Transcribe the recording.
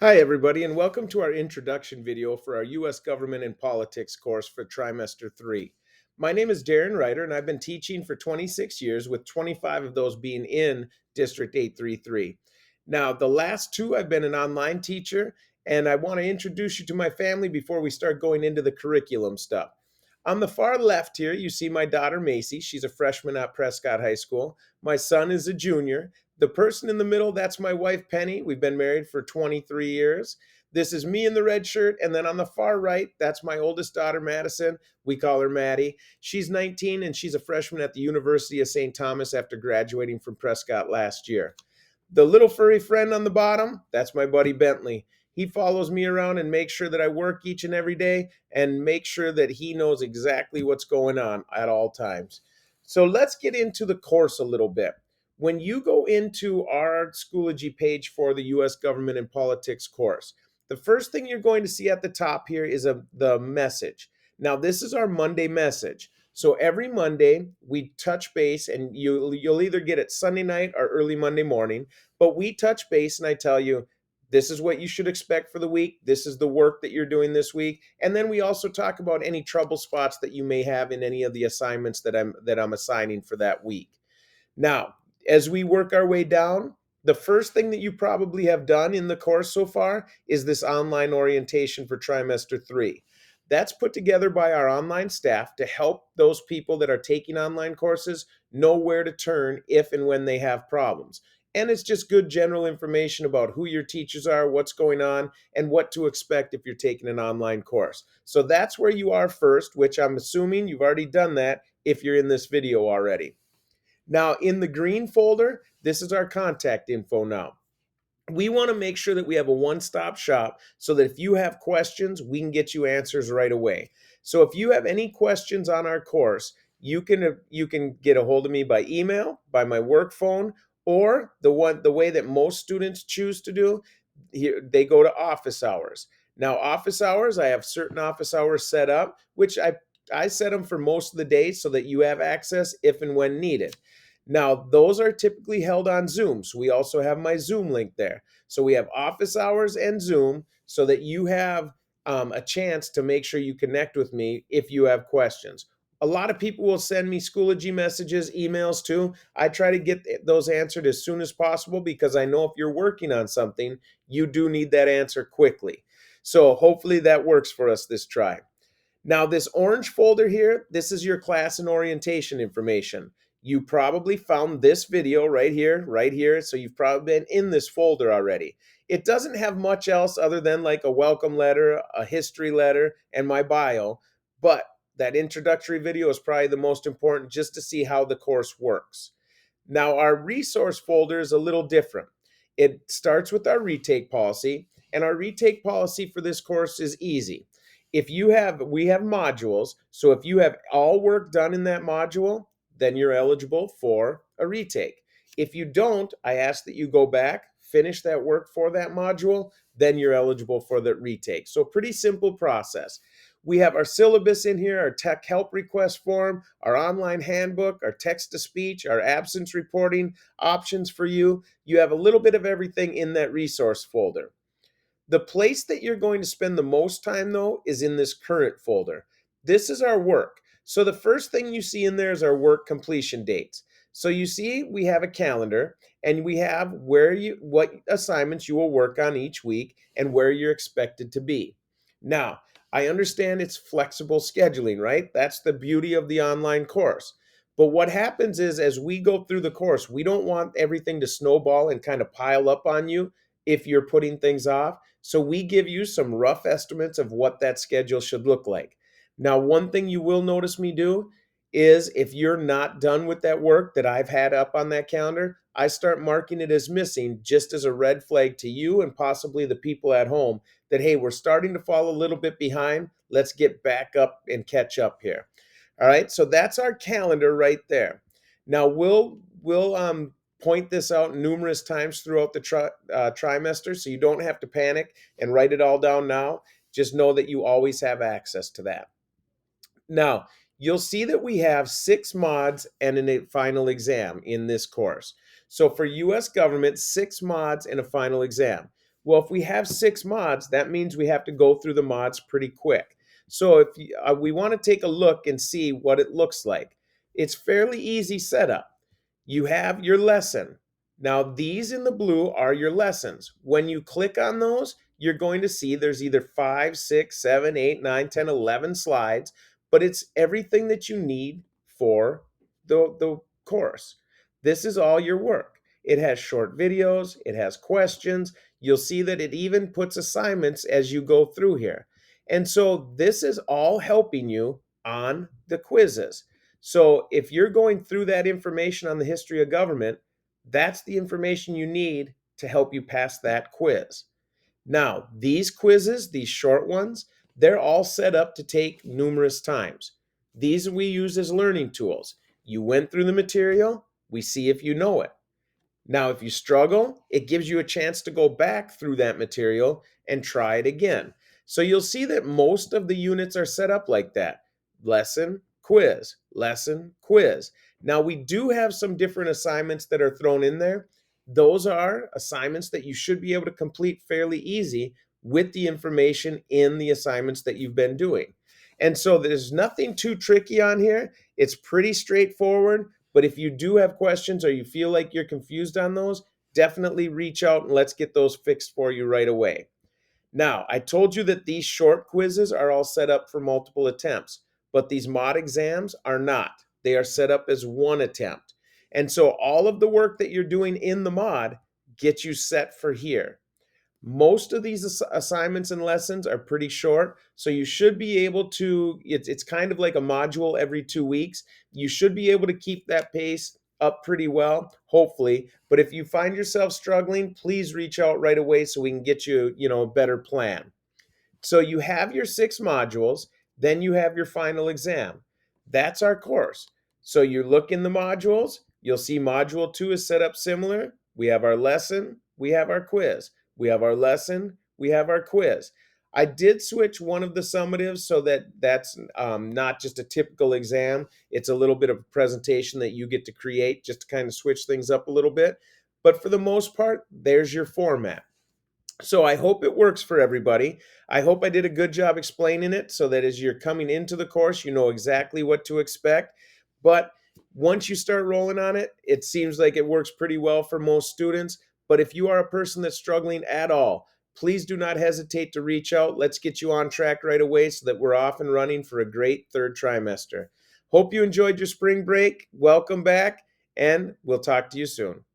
Hi, everybody, and welcome to our introduction video for our U.S. Government and Politics course for trimester 3. My name is Darren Ryder, and I've been teaching for 26 years, with 25 of those being in District 833. Now, the last two, I've been an online teacher, and I want to introduce you to my family before we start going into the curriculum stuff. On the far left here, you see my daughter Macy. She's a freshman at Prescott High School. My son is a junior. The person in the middle, that's my wife, Penny. We've been married for 23 years. This is me in the red shirt. And then on the far right, that's my oldest daughter, Madison. We call her Maddie. She's 19 and she's a freshman at the University of St. Thomas after graduating from Prescott last year. The little furry friend on the bottom, that's my buddy Bentley. He follows me around and makes sure that I work each and every day and make sure that he knows exactly what's going on at all times. So let's get into the course a little bit. When you go into our Schoology page for the U.S. Government and Politics course, the first thing you're going to see at the top here is the message. Now, this is our Monday message. So every Monday we touch base, and you'll either get it Sunday night or early Monday morning. But we touch base, and I tell you, this is what you should expect for the week. This is the work that you're doing this week, and then we also talk about any trouble spots that you may have in any of the assignments that I'm assigning for that week. Now, as we work our way down, the first thing that you probably have done in the course so far is this online orientation for trimester 3. That's put together by our online staff to help those people that are taking online courses know where to turn if and when they have problems. And it's just good general information about who your teachers are, what's going on, and what to expect if you're taking an online course. So that's where you are first, which I'm assuming you've already done that if you're in this video already. Now, in the green folder, this is our contact info now. We want to make sure that we have a one-stop shop so that if you have questions, we can get you answers right away. So if you have any questions on our course, you can get a hold of me by email, by my work phone, or the way that most students choose to do, here they go to office hours. Now, office hours, I have certain office hours set up, which I set them for most of the day so that you have access if and when needed. Now, those are typically held on Zoom. So we also have my Zoom link there. So we have office hours and Zoom so that you have a chance to make sure you connect with me if you have questions. A lot of people will send me Schoology messages, emails too. I try to get those answered as soon as possible because I know if you're working on something, you do need that answer quickly. So hopefully that works for us this try. Now, this orange folder here, this is your class and orientation information. You probably found this video right here, right here. So you've probably been in this folder already. It doesn't have much else other than like a welcome letter, a history letter, and my bio. But that introductory video is probably the most important just to see how the course works. Now, our resource folder is a little different. It starts with our retake policy, and our retake policy for this course is easy. We have modules, so if you have all work done in that module, then you're eligible for a retake. If you don't, I ask that you go back, finish that work for that module, then you're eligible for the retake. So pretty simple process. We have our syllabus in here, our tech help request form, our online handbook, our text to speech, our absence reporting options for you. You have a little bit of everything in that resource folder. The place that you're going to spend the most time, though, is in this current folder. This is our work. So the first thing you see in there is our work completion dates. So you see we have a calendar, and we have what assignments you will work on each week and where you're expected to be. Now, I understand it's flexible scheduling, right? That's the beauty of the online course. But what happens is as we go through the course, we don't want everything to snowball and kind of pile up on you if you're putting things off. So we give you some rough estimates of what that schedule should look like. Now, one thing you will notice me do is if you're not done with that work that I've had up on that calendar, I start marking it as missing just as a red flag to you and possibly the people at home that, hey, we're starting to fall a little bit behind. Let's get back up and catch up here. All right, so that's our calendar right there. Now we'll point this out numerous times throughout the trimester, so you don't have to panic and write it all down now. Just know that you always have access to that. Now, you'll see that we have 6 mods and a final exam in this course. So for U.S. government, 6 mods and a final exam. Well, if we have 6 mods, that means we have to go through the mods pretty quick. So if we want to take a look and see what it looks like, it's fairly easy setup. You have your lesson. Now, these in the blue are your lessons. When you click on those, you're going to see there's either 5, 6, 7, 8, 9, 10, 11 slides, but it's everything that you need for the course. This is all your work. It has short videos, it has questions. You'll see that it even puts assignments as you go through here. And so this is all helping you on the quizzes. So if you're going through that information on the history of government, that's the information you need to help you pass that quiz. Now, these quizzes, these short ones, they're all set up to take numerous times. These we use as learning tools. You went through the material, we see if you know it. Now, if you struggle, it gives you a chance to go back through that material and try it again. So you'll see that most of the units are set up like that. Lesson, quiz, lesson, quiz. Now, we do have some different assignments that are thrown in there. Those are assignments that you should be able to complete fairly easy with the information in the assignments that you've been doing. And so there's nothing too tricky on here. It's pretty straightforward. But if you do have questions or you feel like you're confused on those, definitely reach out and let's get those fixed for you right away. Now, I told you that these short quizzes are all set up for multiple attempts, but these mod exams are not. They are set up as one attempt. And so all of the work that you're doing in the mod gets you set for here. Most of these assignments and lessons are pretty short, so you should be able to, it's kind of like a module every 2 weeks. You should be able to keep that pace up pretty well, hopefully. But if you find yourself struggling, please reach out right away so we can get you, a better plan. So you have your 6 modules, then you have your final exam. That's our course. So you look in the modules, you'll see module 2 is set up similar. We have our lesson, we have our quiz. We have our lesson, we have our quiz. I did switch one of the summatives so that that's not just a typical exam. It's a little bit of a presentation that you get to create just to kind of switch things up a little bit. But for the most part, there's your format. So I hope it works for everybody. I hope I did a good job explaining it so that as you're coming into the course, you know exactly what to expect. But once you start rolling on it, it seems like it works pretty well for most students. But if you are a person that's struggling at all, please do not hesitate to reach out. Let's get you on track right away so that we're off and running for a great third trimester. Hope you enjoyed your spring break. Welcome back, and we'll talk to you soon.